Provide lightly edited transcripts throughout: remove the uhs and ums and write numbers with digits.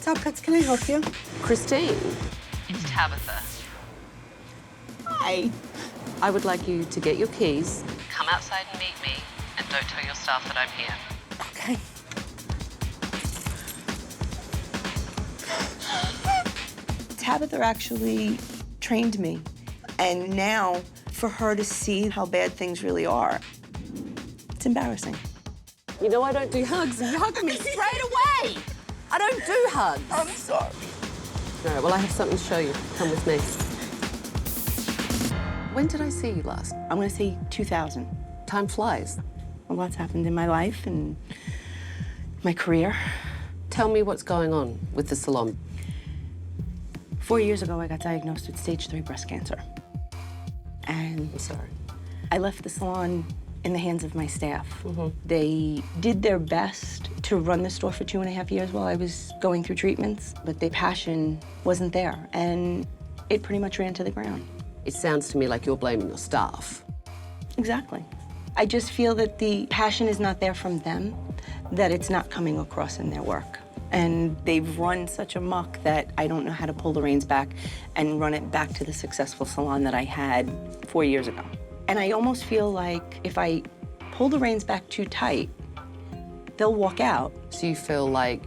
Top Cuts, can I help you? Christine. It's Tabatha. Hi. I would like you to get your keys, come outside and meet me, and don't tell your staff that I'm here. Okay. Tabatha actually trained me. And now, for her to see how bad things really are, it's embarrassing. You know I don't do hugs, and you hug me straight away. I don't do hugs. I'm sorry. All right, well, I have something to show you. Come with me. When did I see you last? I'm gonna say 2000. Time flies. A lot's happened in my life and my career. Tell me what's going on with the salon. 4 years ago, I got diagnosed with stage 3 breast cancer. And I'm sorry. I left the salon in the hands of my staff. They did their best to run the store for 2.5 years while I was going through treatments, but their passion wasn't there, and it pretty much ran to the ground. It sounds to me like you're blaming your staff. Exactly. I just feel that the passion is not there from them, that it's not coming across in their work. And they've run such a muck that I don't know how to pull the reins back and run it back to the successful salon that I had 4 years ago. And I almost feel like if I pull the reins back too tight, they'll walk out. So you feel like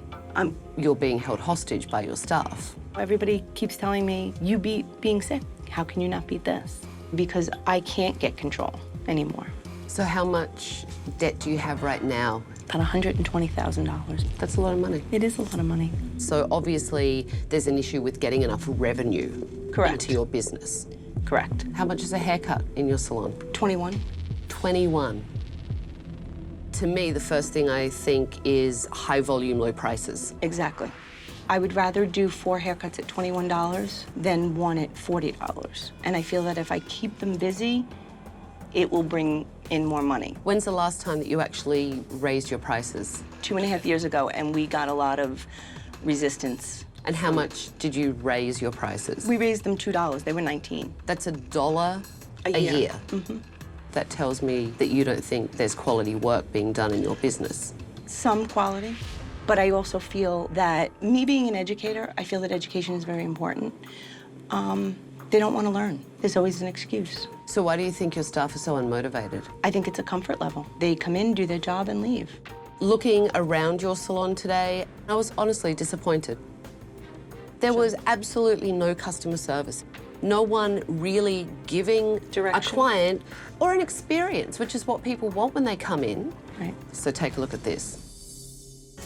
you're being held hostage by your staff? Everybody keeps telling me, you beat being sick. How can you not beat this? Because I can't get control anymore. So how much debt do you have right now? About $120,000. That's a lot of money. It is a lot of money. So obviously there's an issue with getting enough revenue into your business. Correct. How much is a haircut in your salon? 21. 21. To me, the first thing I think is high volume, low prices. Exactly. I would rather do 4 haircuts at $21 than 1 at $40. And I feel that if I keep them busy, it will bring in more money. When's the last time that you actually raised your prices? 2.5 years ago, and we got a lot of resistance. And how much did you raise your prices? We raised them $2. They were 19. That's $1 a year. That tells me that you don't think there's quality work being done in your business. Some quality, but I also feel that me being an educator, I feel that education is very important. They don't want to learn. There's always an excuse. So why do you think your staff are so unmotivated? I think it's a comfort level. They come in, do their job, and leave. Looking around your salon today, I was honestly disappointed. There was absolutely no customer service. No one really giving a client or an experience, which is what people want when they come in. Right. So take a look at this.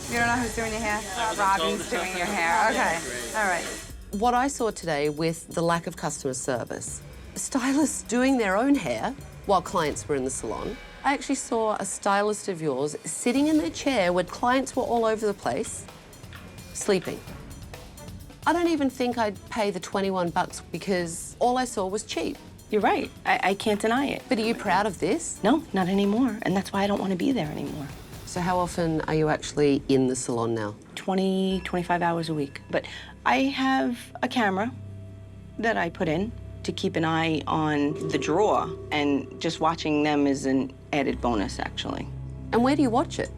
You don't know who's doing your hair? Robin's doing your hair. Okay. All right. What I saw today with the lack of customer service, stylists doing their own hair while clients were in the salon. I actually saw a stylist of yours sitting in their chair when clients were all over the place, sleeping. I don't even think I'd pay the 21 bucks because all I saw was cheap. You're right. I can't deny it. But are you proud of this? No, not anymore. And that's why I don't want to be there anymore. So how often are you actually in the salon now? 20, 25 hours a week. But I have a camera that I put in to keep an eye on the drawer, and just watching them is an added bonus, actually. And where do you watch it?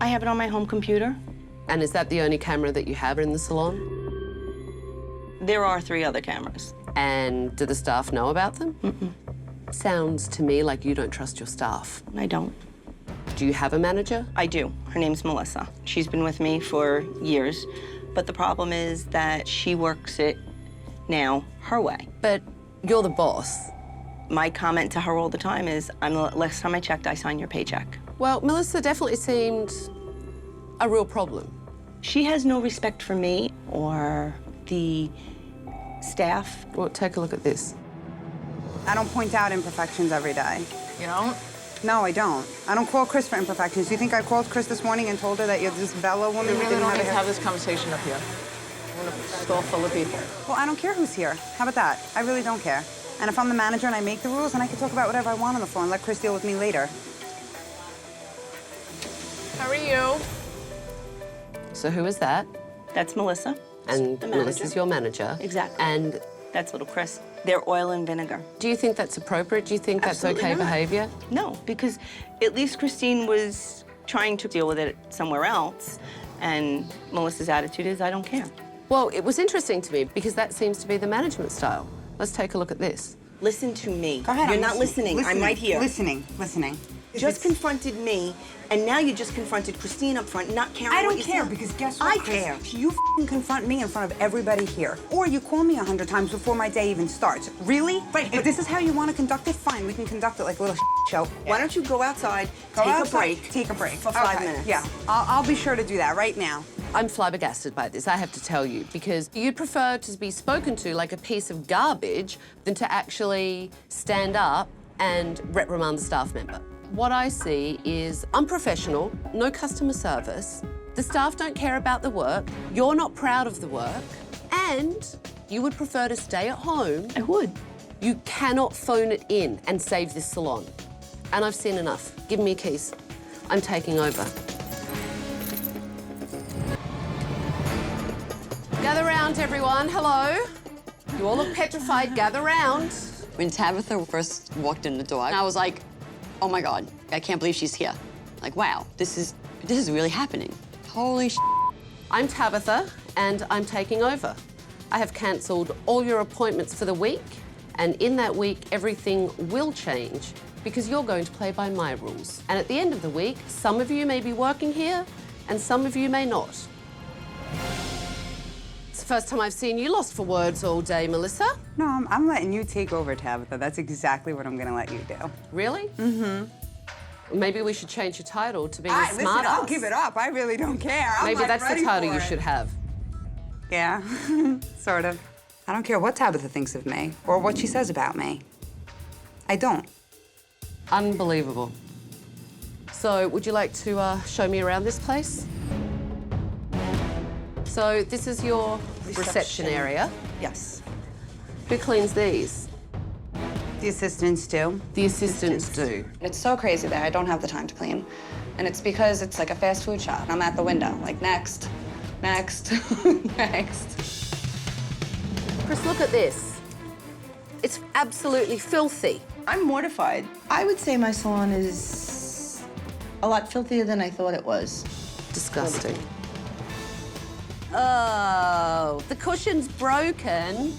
I have it on my home computer. And is that the only camera that you have in the salon? There are 3 other cameras. And do the staff know about them? Sounds to me like you don't trust your staff. I don't. Do you have a manager? I do. Her name's Melissa. She's been with me for years, but the problem is that she works it now her way. But you're the boss. My comment to her all the time is, last time I checked, I signed your paycheck. Well, Melissa definitely seemed a real problem. She has no respect for me or the staff. Well, take a look at this. I don't point out imperfections every day. You don't? No, I don't. I don't call Chris for imperfections. Do you think I called Chris this morning and told her that you're this Bella woman We who really didn't don't have need a to hair? have this conversation up here. I'm in a store full of people. Well, I don't care who's here. How about that? I really don't care. And if I'm the manager and I make the rules, then I can talk about whatever I want on the floor and let Chris deal with me later. How are you? So who is that? That's Melissa. And the manager. Melissa's your manager. Exactly. And That's little Chris. They're oil and vinegar. do you think that's appropriate? Do you think that's Absolutely okay not. behavior? No, because at least Christine was trying to deal with it somewhere else, and Melissa's attitude is, I don't care. Well, it was interesting to me because that seems to be the management style. Let's take a look at this. Listen to me. Go ahead, You're I'm not listening. I'm right here. Listening. Just confronted me, and now you just confronted Christine up front, not caring I what don't you care said. because guess what, I Chris? care. You f***ing confront me in front of everybody here. Or you call me 100 times before my day even starts. Really? Right. If this is how you want to conduct it, fine. We can conduct it like a little show. Why don't you go outside, Go take outside, a break. Take a break. For 5 Okay. minutes. Yeah, I'll be sure to do that right now. I'm flabbergasted by this, I have to tell you, because you'd prefer to be spoken to like a piece of garbage than to actually stand up and reprimand the staff member. What I see is unprofessional, no customer service, the staff don't care about the work, you're not proud of the work, and you would prefer to stay at home. I would. You cannot phone it in and save this salon. And I've seen enough. Give me your keys. I'm taking over. Gather round, everyone. Hello. You all look petrified. Gather round. When Tabatha first walked in the door, I was like, oh my God, I can't believe she's here. Like, wow, this is really happening. Holy sh**. I'm Tabatha, and I'm taking over. I have cancelled all your appointments for the week, and in that week, everything will change because you're going to play by my rules. And at the end of the week, some of you may be working here, and some of you may not. It's the first time I've seen you lost for words all day, Melissa. No, I'm letting you take over, Tabatha. That's exactly what I'm going to let you do. Really? Mm-hmm. Maybe we should change your title to being a Listen, smart I'll ass. give it up. I really don't care. I'm Maybe like, that's the ready title for you it. should have. Yeah, sort of. I don't care what Tabatha thinks of me or what she says about me. I don't. Unbelievable. So, would you like to show me around this place? So, this is your reception area. Yes. Who cleans these? The assistants do. The assistants do. It's so crazy that I don't have the time to clean. And it's because it's like a fast food shop. I'm at the window, like next, next, next. Chris, look at this. It's absolutely filthy. I'm mortified. I would say my salon is a lot filthier than I thought it was. Disgusting. Oh, the cushion's broken.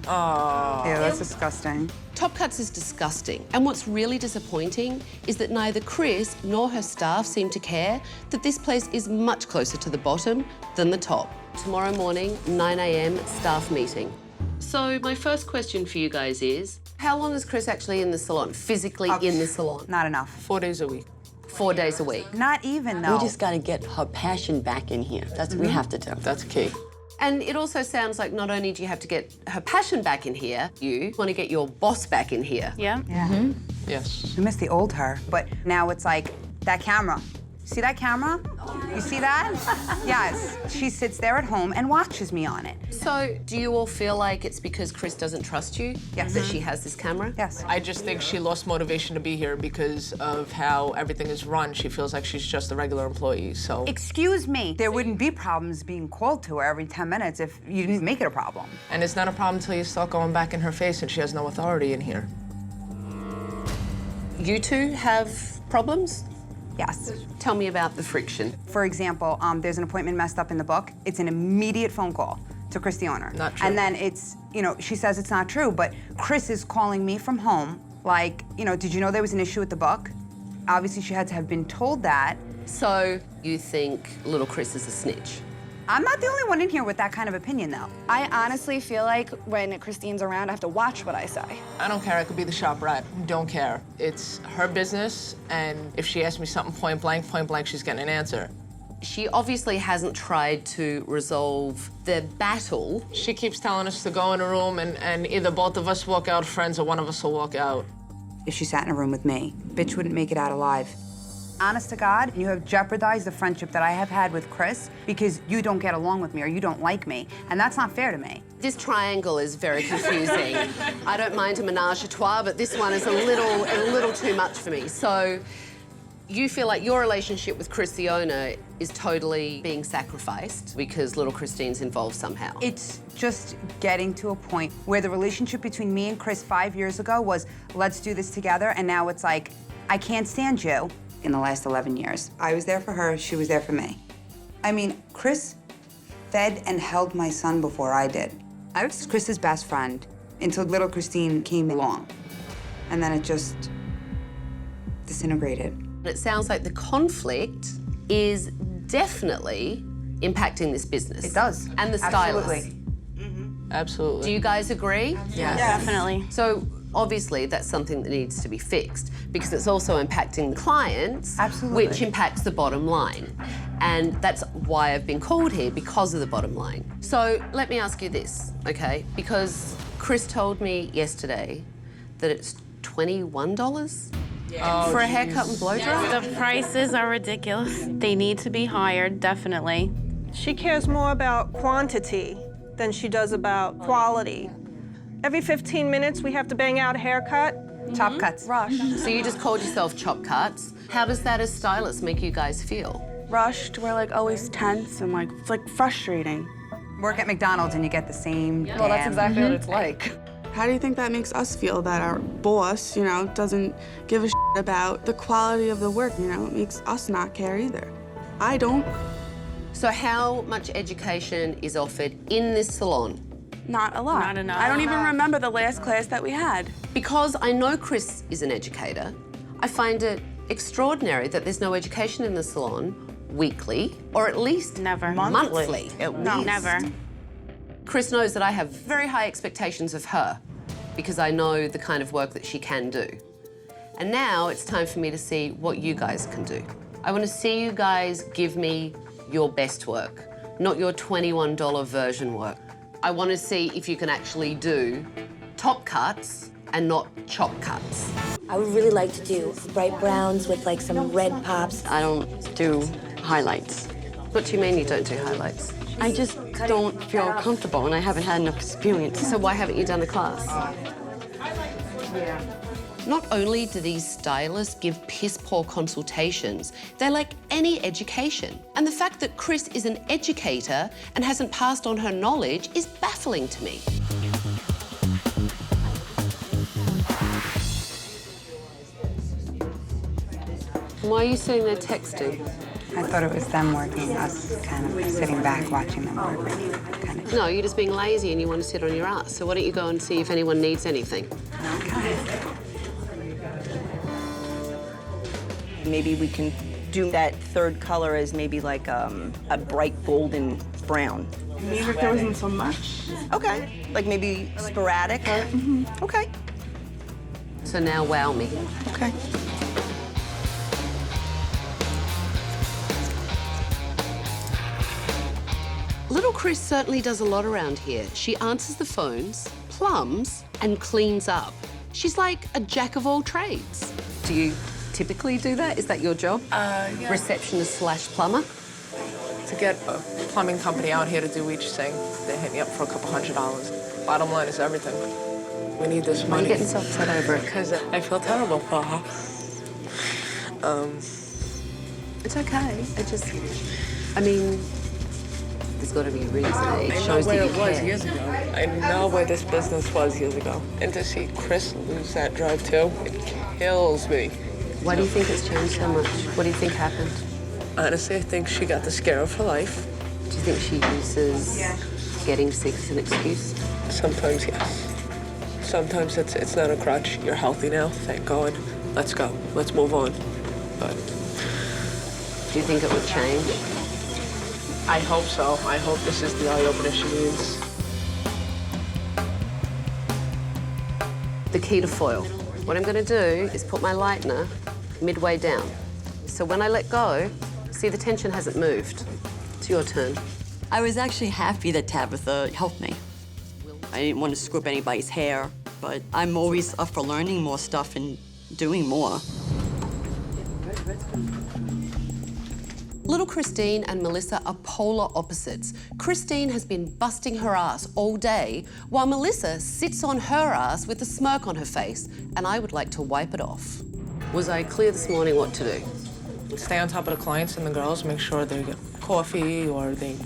Yeah, that's disgusting. Top Cuts is disgusting. And what's really disappointing is that neither Chris nor her staff seem to care that this place is much closer to the bottom than the top. Tomorrow morning, 9 a.m, staff meeting. So my first question for you guys is, how long is Chris actually in the salon, physically in the salon? Not enough. 4 days a week. 4 days a week. Not even, though. We just got to get her passion back in here. That's what we have to do. That's key. And it also sounds like not only do you have to get her passion back in here, you want to get your boss back in here. Yeah. Yeah. Yes. I miss the old her, but now it's like that camera. See that camera? You see that? Yes. She sits there at home and watches me on it. So do you all feel like it's because Chris doesn't trust you? Yes. That she has this camera? Yes. I just think she lost motivation to be here because of how everything is run. She feels like she's just a regular employee, so. Excuse me. There wouldn't be problems being called to her every 10 minutes if you didn't make it a problem. And it's not a problem until you start going back in her face and she has no authority in here. You two have problems? Yes. Tell me about the friction. For example, there's an appointment messed up in the book. It's an immediate phone call to Chris, the owner. Not true. And then it's, she says it's not true, but Chris is calling me from home, like, did you know there was an issue with the book? Obviously, she had to have been told that. So you think little Chris is a snitch? I'm not the only one in here with that kind of opinion, though. I honestly feel like when Christine's around, I have to watch what I say. I don't care, I could be the shop rat. Don't care. It's her business, and if she asks me something point blank, she's getting an answer. She obviously hasn't tried to resolve the battle. She keeps telling us to go in a room and either both of us walk out friends or one of us will walk out. If she sat in a room with me, bitch wouldn't make it out alive. Honest to God, you have jeopardized the friendship that I have had with Chris because you don't get along with me or you don't like me, and that's not fair to me. This triangle is very confusing. I don't mind a menage a trois, but this one is a little too much for me. So you feel like your relationship with Chris, the owner, is totally being sacrificed because little Christine's involved somehow. It's just getting to a point where the relationship between me and Chris 5 years ago was, let's do this together, and now it's like, I can't stand you, in the last 11 years. I was there for her, she was there for me. I mean, Chris fed and held my son before I did. I was Chris's best friend until little Christine came along. And then it just disintegrated. It sounds like the conflict is definitely impacting this business. It does. And the stylist. Absolutely. Absolutely. Do you guys agree? Yes. Definitely. So obviously that's something that needs to be fixed because it's also impacting the clients, Absolutely. which impacts the bottom line. And that's why I've been called here, because of the bottom line. So let me ask you this, okay? Because Chris told me yesterday that it's $21 for a haircut and blow dry. The prices are ridiculous. They need to be higher, definitely. She cares more about quantity than she does about quality. Every 15 minutes, we have to bang out a haircut. Chop cuts. So you just called yourself chop cuts. How does that as stylists make you guys feel? Rushed, we're like always tense and like, it's like frustrating. Work at McDonald's and you get the same Well, that's damn- exactly what it's like. How do you think that makes us feel that our boss, doesn't give a shit about the quality of the work, It makes us not care either. I don't. So how much education is offered in this salon? Not a lot. Not enough. I don't even remember the last class that we had. Because I know Chris is an educator, I find it extraordinary that there's no education in the salon weekly, or at least Never. monthly. No, never. Chris knows that I have very high expectations of her because I know the kind of work that she can do. And now it's time for me to see what you guys can do. I want to see you guys give me your best work, not your $21 version work. I want to see if you can actually do top cuts and not chop cuts. I would really like to do bright browns with like some red pops. I don't do highlights. What do you mean you don't do highlights? I just don't feel comfortable, and I haven't had enough experience. So why haven't you done the class? Not only do these stylists give piss-poor consultations, they're like any education. And the fact that Chris is an educator and hasn't passed on her knowledge is baffling to me. Why are you saying they're texting? I thought it was them working, us kind of sitting back watching them work. Kind of. No, you're just being lazy and you want to sit on your ass. So why don't you go and see if anyone needs anything? Maybe we can do that third color as maybe like a bright golden brown. Maybe if there wasn't so much. Okay, like maybe sporadic. Okay, So now wow me. okay. Little Chris certainly does a lot around here. She answers the phones, plums, and cleans up. She's like a jack of all trades. Do you typically do that? Is that your job? Yeah. Receptionist / plumber? To get a plumbing company out here to do each thing, they hit me up for a couple $100. Bottom line is everything. We need this Why are money. you getting so upset over it? Because I feel terrible for her. It's okay. I mean, there's got to be a reason. It shows that you care. years ago. I know where this business was years ago. And to see Chris lose that drive too, it kills me. Why do you think it's changed so much? What do you think happened? Honestly, I think she got the scare of her life. Do you think she uses getting sick as an excuse? Sometimes, yes. Sometimes it's not a crutch. You're healthy now, thank God. Let's go. Let's move on. But Do you think it would change? I hope so. I hope this is the eye-opener she needs. The key to foil. What I'm going to do is put my lightener midway down. So when I let go, see the tension hasn't moved. It's your turn. I was actually happy that Tabatha helped me. I didn't want to screw up anybody's hair, but I'm always up for learning more stuff and doing more. Little Christine and Melissa are polar opposites. Christine has been busting her ass all day, while Melissa sits on her ass with a smirk on her face, and I would like to wipe it off. Was I clear this morning what to do? Stay on top of the clients and the girls, make sure they get coffee or they...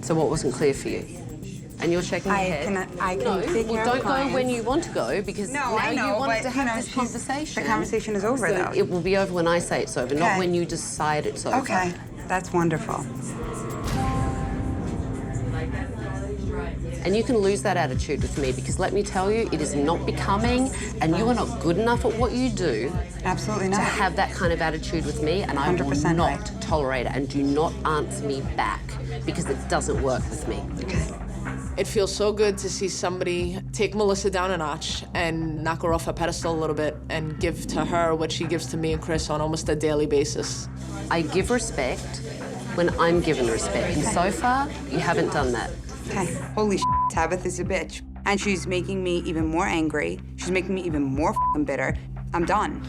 So what wasn't clear for you? And you're shaking your head. I can No, take well, care don't of go clients. when you want to go, because No, now I know, you want but, to have this she's- conversation. The conversation is over, So though. it will be over when I say it's over, not Okay. when you decide it's over. Okay, that's wonderful. And you can lose that attitude with me, because let me tell you, it is not becoming, and you are not good enough at what you do Absolutely to not. have that kind of attitude with me, and I will 100% not right. tolerate it. And do not answer me back, because it doesn't work with me. It feels so good to see somebody take Melissa down a notch and knock her off her pedestal a little bit and give to her what she gives to me and Chris on almost a daily basis. I give respect when I'm given respect, and so far, you haven't done that. Okay, holy Tabatha's a bitch. And she's making me even more angry. She's making me even more f***ing bitter. I'm done.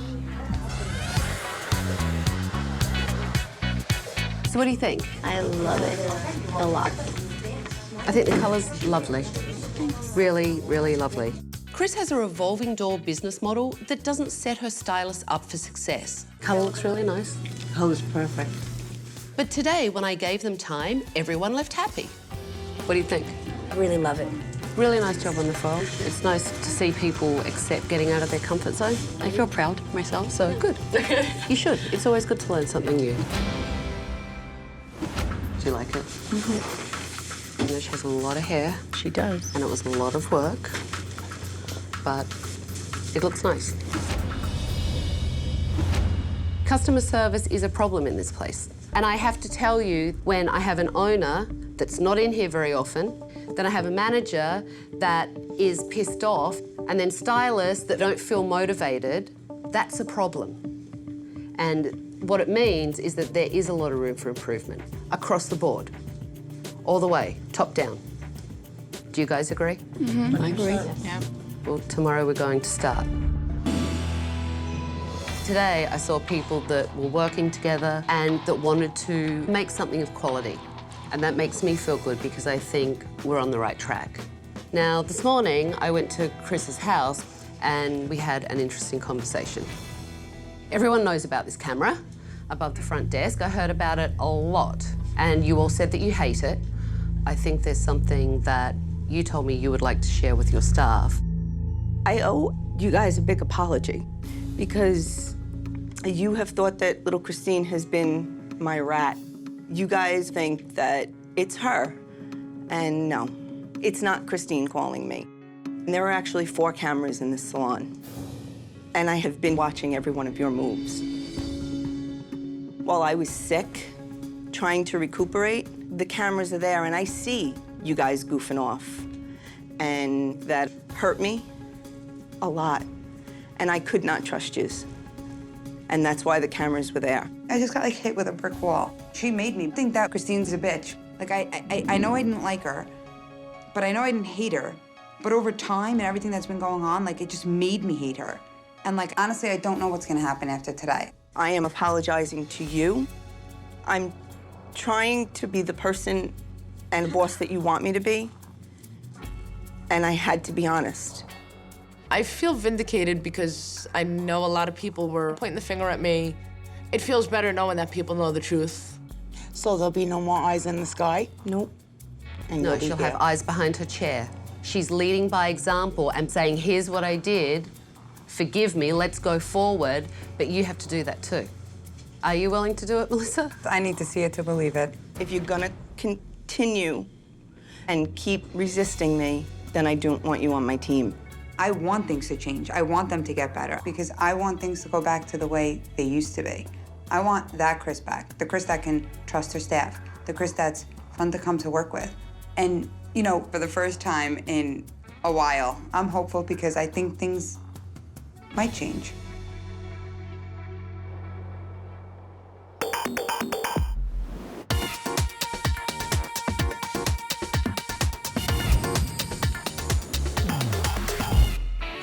So what do you think? I love it a lot. I think the colour's lovely. Really, really lovely. Chris has a revolving door business model that doesn't set her stylist up for success. Colour looks really nice. Colour's perfect. But today, when I gave them time, everyone left happy. What do you think? I really love it. Really nice job on the file. It's nice to see people accept getting out of their comfort zone. I feel proud of myself, so good. You should. It's always good to learn something new. Do you like it? Mm-hmm. You know, she has a lot of hair. She does. And it was a lot of work, but it looks nice. Customer service is a problem in this place. And I have to tell you, when I have an owner that's not in here very often, then I have a manager that is pissed off, and then stylists that don't feel motivated, that's a problem. And what it means is that there is a lot of room for improvement across the board, all the way, top down. Do you guys agree? Mm-hmm. I agree. Yeah. Well, tomorrow we're going to start. Today, I saw people that were working together and that wanted to make something of quality. And that makes me feel good, because I think we're on the right track. Now, this morning, I went to Chris's house and we had an interesting conversation. Everyone knows about this camera above the front desk. I heard about it a lot. And you all said that you hate it. I think there's something that you told me you would like to share with your staff. I owe you guys a big apology, because you have thought that little Christine has been my rat. You guys think that it's her, and no, it's not Christine calling me. And there are actually 4 cameras in this salon, and I have been watching every one of your moves. While I was sick, trying to recuperate, the cameras are there, and I see you guys goofing off, and that hurt me a lot, and I could not trust yous. And that's why the cameras were there. I just got like hit with a brick wall. She made me think that Christine's a bitch. Like I know I didn't like her, but I know I didn't hate her. But over time and everything that's been going on, like it just made me hate her. And like honestly, I don't know what's gonna happen after today. I am apologizing to you. I'm trying to be the person and boss that you want me to be. And I had to be honest. I feel vindicated because I know a lot of people were pointing the finger at me. It feels better knowing that people know the truth. So there'll be no more eyes in the sky? Nope. And No, you'll be she'll here. have eyes behind her chair. She's leading by example and saying, here's what I did, forgive me, let's go forward, but you have to do that too. Are you willing to do it, Melissa? I need to see it to believe it. If you're gonna continue and keep resisting me, then I don't want you on my team. I want things to change. I want them to get better because I want things to go back to the way they used to be. I want that Chris back, the Chris that can trust her staff, the Chris that's fun to come to work with. And, you know, for the first time in a while, I'm hopeful because I think things might change.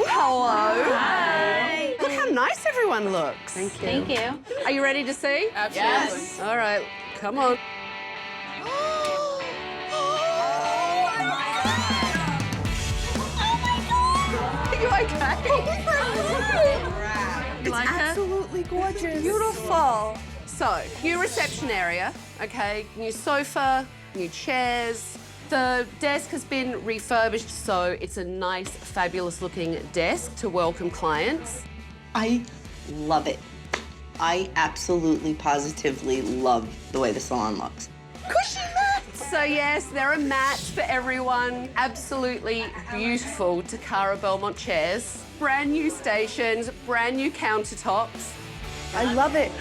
Hello. Hi. Look how nice everyone looks. Thank you. Thank you. Are you ready to see? Absolutely. Yes. All right, come on. Are you okay? It's like her? absolutely gorgeous. Beautiful. So, new reception area, okay? New sofa, new chairs, The desk has been refurbished, so it's a nice, fabulous-looking desk to welcome clients. I love it. I absolutely, positively love the way the salon looks. Cushy mats! So yes, there are mats for everyone. Absolutely beautiful Takara Belmont chairs. Brand new stations, brand new countertops. I love it.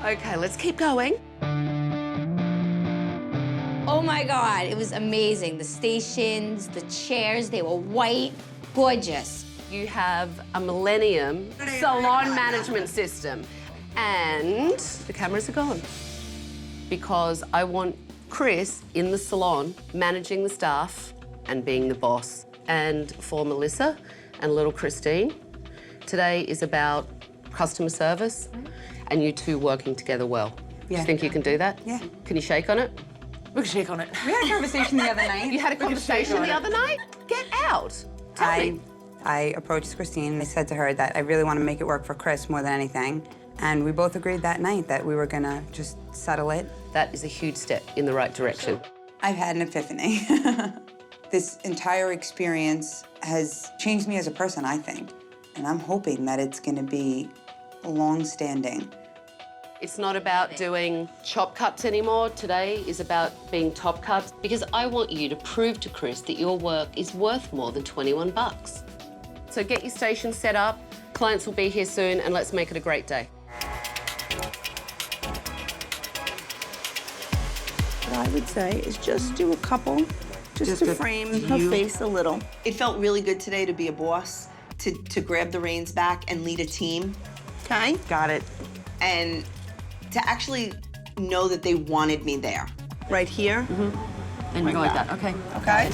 Okay, let's keep going. Oh my God, it was amazing. The stations, the chairs, they were white, gorgeous. You have a Millennium salon management system. And the cameras are gone. Because I want Chris in the salon, managing the staff and being the boss. And for Melissa and little Christine, today is about customer service and you two working together well. Do you think you can do that? Yeah. Can you shake on it? We can shake on it. We had a conversation the other night. You had a conversation the other night? Get out. Tell me. I approached Christine and I said to her that I really want to make it work for Chris more than anything. And we both agreed that night that we were gonna just settle it. That is a huge step in the right direction. I've had an epiphany. This entire experience has changed me as a person, I think. And I'm hoping that it's gonna be long-standing. It's not about doing chop cuts anymore. Today is about being top cuts because I want you to prove to Chris that your work is worth more than 21 bucks. So get your station set up. Clients will be here soon and let's make it a great day. What I would say is just do a couple, just to frame her face a little. It felt really good today to be a boss, to grab the reins back and lead a team. Okay? Got it. And to actually know that they wanted me there. Right here. And you go like that, okay. Okay.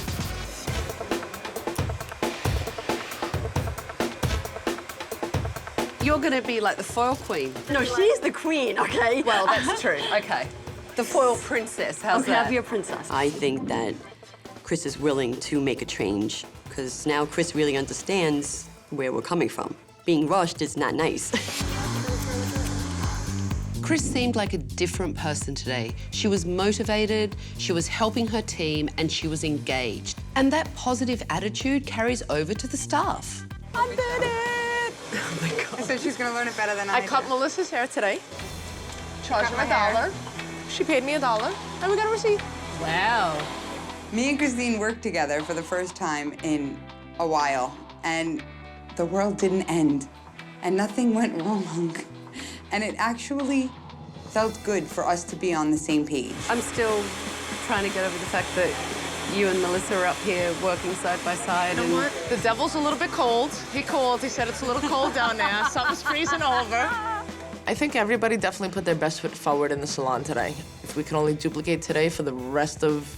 You're gonna be like the foil queen. No, she's the queen, okay? Well, that's true, okay. The foil princess, how's Okay, that? have your princess. I think that Chris is willing to make a change because now Chris really understands where we're coming from. Being rushed is not nice. Chris seemed like a different person today. She was motivated, she was helping her team, and she was engaged. And that positive attitude carries over to the staff. I did it! Oh my God. I said she's gonna learn it better than I I cut did. Melissa's hair today. Charged her Cut my hair. $1. She paid me $1, and we got a receipt. Wow. Me and Christine worked together for the first time in a while, and the world didn't end, and nothing went wrong. And it actually felt good for us to be on the same page. I'm still trying to get over the fact that you and Melissa are up here working side by side. You know what? The devil's a little bit cold. He called. He said it's a little cold down there. Something's freezing over. I think everybody definitely put their best foot forward in the salon today. If we could only duplicate today for the rest of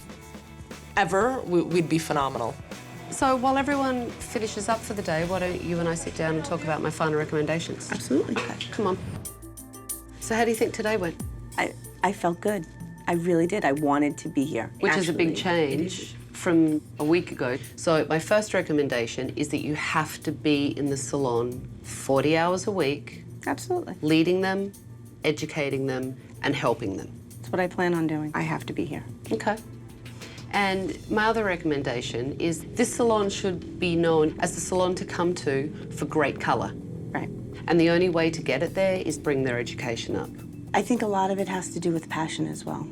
ever, we'd be phenomenal. So while everyone finishes up for the day, why don't you and I sit down and talk about my final recommendations? Absolutely. Okay, come on. So how do you think today went? I felt good. I really did. I wanted to be here. Which is a big change from a week ago. So my first recommendation is that you have to be in the salon 40 hours a week. Absolutely. Leading them, educating them, and helping them. That's what I plan on doing. I have to be here. Okay. And my other recommendation is this salon should be known as the salon to come to for great colour. Right. And the only way to get it there is bring their education up. I think a lot of it has to do with passion as well.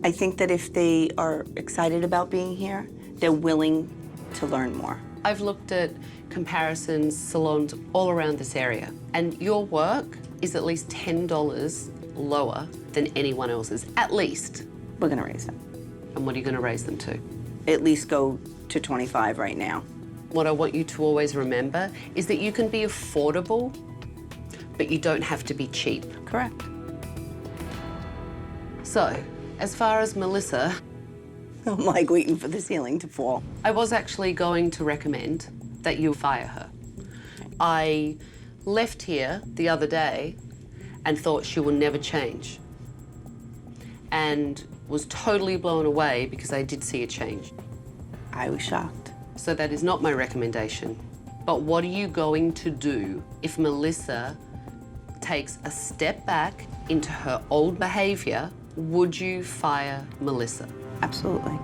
I think that if they are excited about being here, they're willing to learn more. I've looked at comparisons, salons all around this area, and your work is at least $10 lower than anyone else's, at least. We're gonna raise them. And what are you gonna raise them to? At least go to 25 right now. What I want you to always remember is that you can be affordable, but you don't have to be cheap. Correct. So, as far as Melissa, I'm like waiting for the ceiling to fall. I was actually going to recommend that you fire her. I left here the other day and thought she will never change. And was totally blown away because I did see a change. I was shocked. So that is not my recommendation. But what are you going to do if Melissa takes a step back into her old behavior? Would you fire Melissa? Absolutely.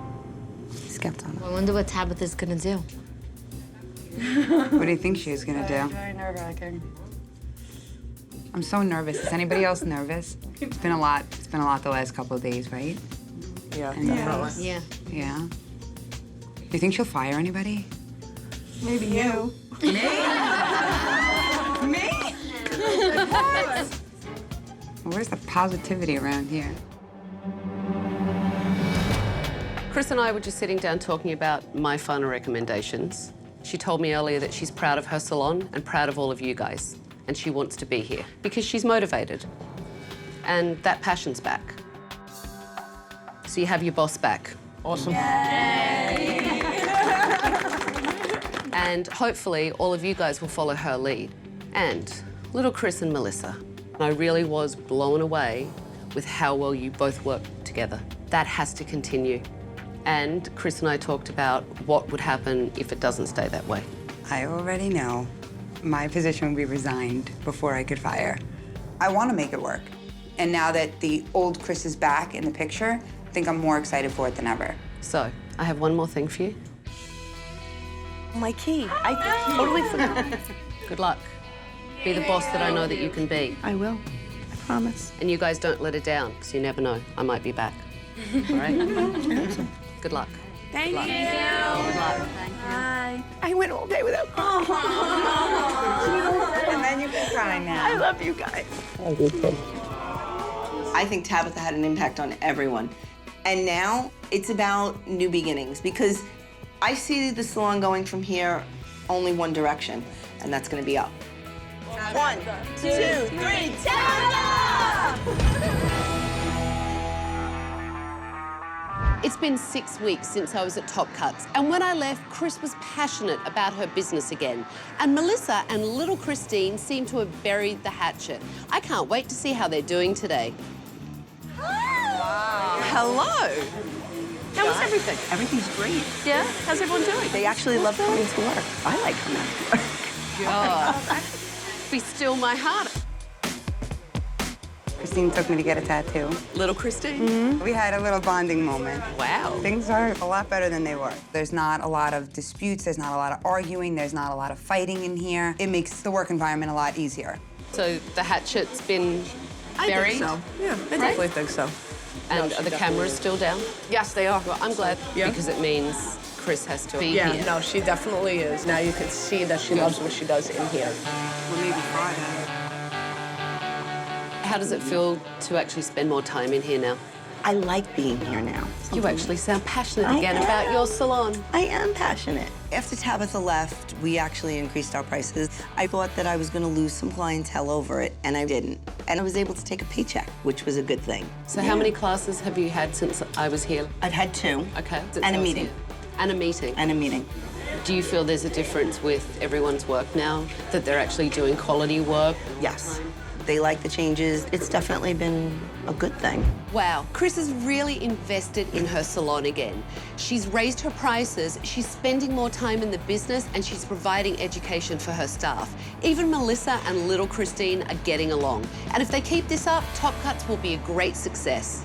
Scouts on I wonder what Tabatha's gonna do. it. What do you think she was gonna do? Very nerve-wracking. I'm so nervous. Is anybody else nervous? It's been a lot. It's been a lot the last couple of days, right? Yeah, definitely. Yeah. Yeah. You think she'll fire anybody? Maybe you. Where's the positivity around here? Chris and I were just sitting down talking about my final recommendations. She told me earlier that she's proud of her salon and proud of all of you guys. And she wants to be here because she's motivated. And that passion's back. So you have your boss back. Awesome. And hopefully all of you guys will follow her lead. And little Chris and Melissa. I really was blown away with how well you both work together. That has to continue. And Chris and I talked about what would happen if it doesn't stay that way. I already know my position would be resigned before I could fire. I want to make it work. And now that the old Chris is back in the picture, I think I'm more excited for it than ever. So, I have one more thing for you. My key. I totally forgot. Good luck. Be the boss that I know that you can be. I will. I promise. And you guys don't let it down, because you never know. I might be back. All right? Good luck. Thank you. Good luck. Bye. I went all day without crying. And then you can cry now. I love you guys. I think Tabatha had an impact on everyone. And now it's about new beginnings because I see the salon going from here only one direction, and that's gonna be up. 1, 2, 3, Tabatha! It's been 6 weeks since I was at Top Cuts, and when I left, Chris was passionate about her business again. And Melissa and little Christine seem to have buried the hatchet. I can't wait to see how they're doing today. Wow. Hello. How was everything? Everything's great. Yeah? How's everyone doing? They actually love coming to work. I like coming to work. Oh, be still my heart. Christine took me to get a tattoo. Little Christine? We had a little bonding moment. Wow. Things are a lot better than they were. There's not a lot of disputes, there's not a lot of arguing, there's not a lot of fighting in here. It makes the work environment a lot easier. So the hatchet's been buried? I think so. Yeah, I definitely think so. And No, are the she cameras still down? Yes, they are. Well, I'm glad Yeah. because it means Chris has to be Yeah, here. no, she definitely is. Now you can see that she loves what she does in here. Well, maybe Friday. How does it feel to actually spend more time in here now? I like being here now. You actually sound passionate I again am. about your salon. I am passionate. After Tabatha left, we actually increased our prices. I thought that I was gonna lose some clientele over it, and I didn't. And I was able to take a paycheck, which was a good thing. So how many classes have you had since I was here? I've had 2. Okay. And a meeting. And a meeting. And a meeting. Do you feel there's a difference with everyone's work now? That they're actually doing quality work? Yes. They like the changes. It's definitely been a good thing. Wow, Chris has really invested in her salon again. She's raised her prices, she's spending more time in the business, and she's providing education for her staff. Even Melissa and little Christine are getting along. And if they keep this up, Top Cuts will be a great success.